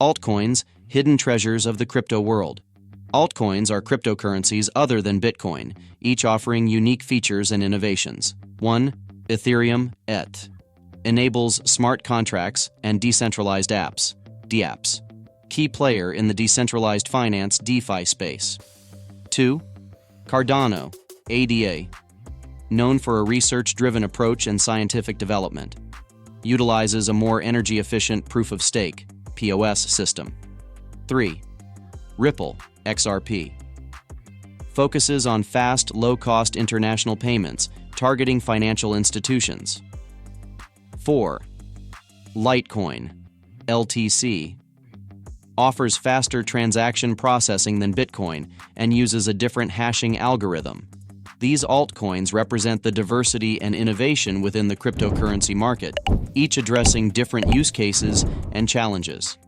Altcoins, hidden treasures of the crypto world. Altcoins are cryptocurrencies other than Bitcoin, each offering unique features and innovations. 1. Ethereum, ETH. Enables smart contracts and decentralized apps, DApps. Key player in the decentralized finance DeFi space. 2. Cardano, ADA. Known for a research-driven approach and scientific development. Utilizes a more energy-efficient proof-of-stake, POS system. 3. Ripple, XRP. Focuses on fast, low-cost international payments, targeting financial institutions. 4. Litecoin, LTC. Offers faster transaction processing than Bitcoin and uses a different hashing algorithm. These altcoins represent the diversity and innovation within the cryptocurrency market, each addressing different use cases and challenges.